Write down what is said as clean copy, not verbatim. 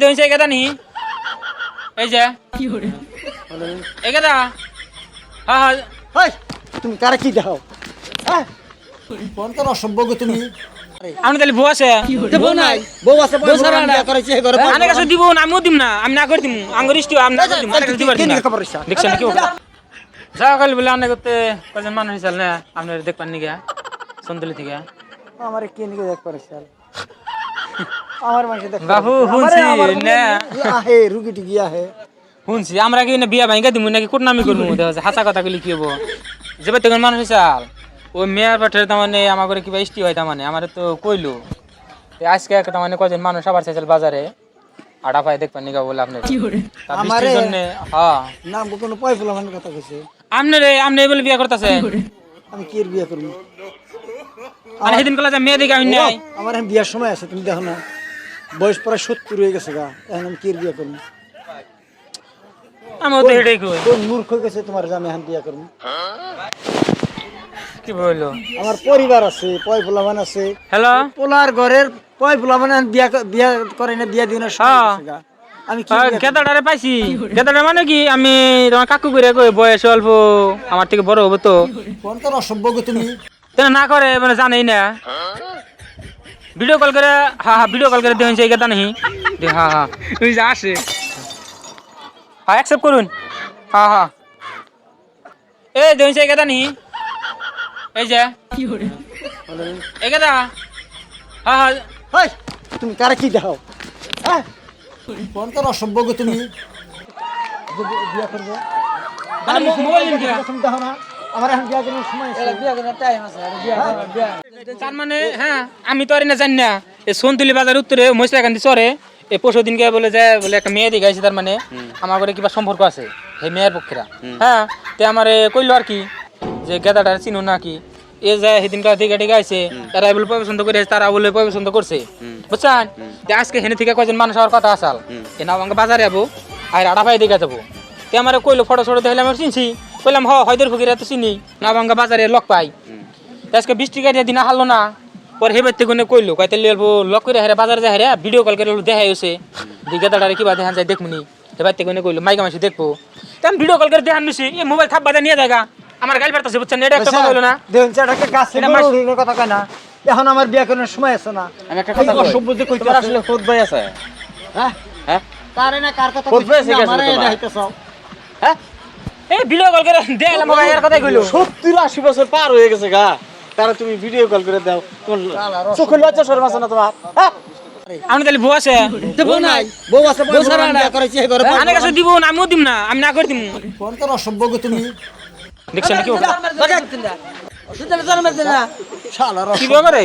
দেখুন এই কথা নি এই যে এই কথা হ্যাঁ হ্যাঁ হেই তুমি কারে কি দাও হ্যাঁ কোন কোন অসভ্য তুমি আমি তাহলে বউ আছে বউ নাই বউ আছে বউ সারা বিয়া করেছে এই ঘরে আনে কাছে দিব না আমিও দিম না আমি না করে দিম আঙ্গুর ইস্টি আমি না করে দিম আনে কাছে দিবার দিন দেখছেন কি সকাল বলে আনে করতে কজন মানুষ হিসাল না আপনার দেখবেন নি গিয়া সন্দলি থেকে আমারে কে নিকে দেখ পারছে আমার মাসে দেখ বাবু হুনছি না আহে রুগীটি গিয়া হে হুনছি আমরা কি না বিয়া ভাঙা দিমু নাকি কোটনামি করমু দেখা যায় হাসা কথা কইলে কি হবো যেবে তখন মানুষ হিসাল ওই মেয়ার পাঠের তার মানে আমার করে কিবা ইষ্টি হয় তার মানে আমার তো কইলো আজকে একটা মানে কজন মানুষ আবার চাইছিল বাজারে আড়া পাই দেখবেন নিগা বলে আপনার আমারে জন্য হ্যাঁ নাম কোনো পয় ফুলা মানে কথা কইছে আমনে বলে বিয়া করতেছে আমি কি বিয়া করব মানে সেদিন কলা যে মেয়ে দেখে আমি নাই আমার এখন বিয়ার সময় আছে তুমি দেখো না বয়স প্রায় 70 হয়ে গেছে গা এখন আমি কি বিয়া করব আমি তো এটাই কই কোন মূর্খ হয়ে গেছে তোমার জামে এখন বিয়া করব কি বললো আমার পরিবার আছে পয় ফুলা মানে আছে হ্যালো পোলার ঘরের পয় ফুলা মানে বিয়া বিয়া করে না বিয়া দিও না সময় আছে গা আমি কি গেদাটারে পাইছি গেদাটা মানে কি আমি তোমার কাকু করে কই বয়স অল্প আমার থেকে বড় হবে তো কোন কোন অসভ্য তুমি তেনা না করে মানে জানেই না ভিডিও কল করে হ্যাঁ হ্যাঁ ভিডিও কল করে দেখুন সেই গেদা নাহি হ্যাঁ হ্যাঁ তুই যা আসে হ্যাঁ অ্যাকসেপ্ট করুন হ্যাঁ হ্যাঁ এই দেখুন সেই গেদা নাহি এই যে এই গেদা হ্যাঁ হ্যাঁ হেই তুমি কারে কি দাও হ্যাঁ কোন কোন অসভ্য তুমি বিয়া করব মানে মোবাইল নিন কিরা তুমি দেখো না আমার এখন বিয়া করার সময় আছে বিয়া করার টাইম আছে বিয়া তার মানে হ্যাঁ আমি তো আর না জানি না এই সোনতুলি বাজার উত্তরে মহিষাকান্দি চরে এই পরশু দিনকে বলে যে বলে একটা মেয়ে দেখাইছে তার মানে আমার ঘরে কিবা সম্পর্ক আছে সেই মেয়ের পক্ষেরা হ্যাঁ তে আমার কইলো আর কি যে গেদাটা চিনো না কি এ যায় সেদিনকার দিকে ঠিক আছে তারা বলে পছন্দ করে তারা বলে পছন্দ করছে বুঝছেন আজকে হেনে থেকে কয়েকজন মানুষ আমার কথা আসাল এ না আমাকে বাজারে যাবো আর আড়া পাই দেখে যাবো তে আমার কইলো ফটো ফটো দেখলে আমার চিনছি কইলাম হয়দের ফকিরা তো চিনি না আমাকে বাজারে লক পাই আজকে 20 টাকা দিয়ে দিনা হারলো না পরে হেবার থেকে কইলো কইতে লক করে হেরে বাজারে যায় হেরে ভিডিও কল করে দেখাই হয়েছে দিঘাদারে কিবা দেখান যায় দেখমুনি হেবার থেকে কইলো মাইকা মাসি দেখবো তেমন ভিডিও কল করে দেখান নিছি এই মোবাইল খাপ বাজা নিয়ে দেখা আমার গাল পারতাছে বুঝছেন এটা একটা কথা হলো না দেখুন চাটাকে গাছে বড় কথা কয় না এখন আমার বিয়া করার সময় আছে না আমি একটা কথা বলি অসভ্য যে কইতে তোমার আসলে খুদ ভাই আছে হ্যাঁ হ্যাঁ কারে না কার কথা খুদ ভাই আছে আমার তোমার দেখাইতেছ হ্যাঁ এই ভিডিও কল করে দেখলাম মোবাইল এর কথাই কইলো 70-80 বছর পার হয়ে গেছে গা তারা তুমি ভিডিও কল করে দাও তোমার চোখের লজ্জা শরম আছে না তোমার হ্যাঁ আমি তাহলে বউ আছে বউ নাই বউ আছে বউ সারা বিয়া করেছে এই ঘরে আনে কাছে দিব না আমিও দিম না আমি না করে দিম কোন কোন অসভ্য তুমি দেখছেন কি শালা কি করে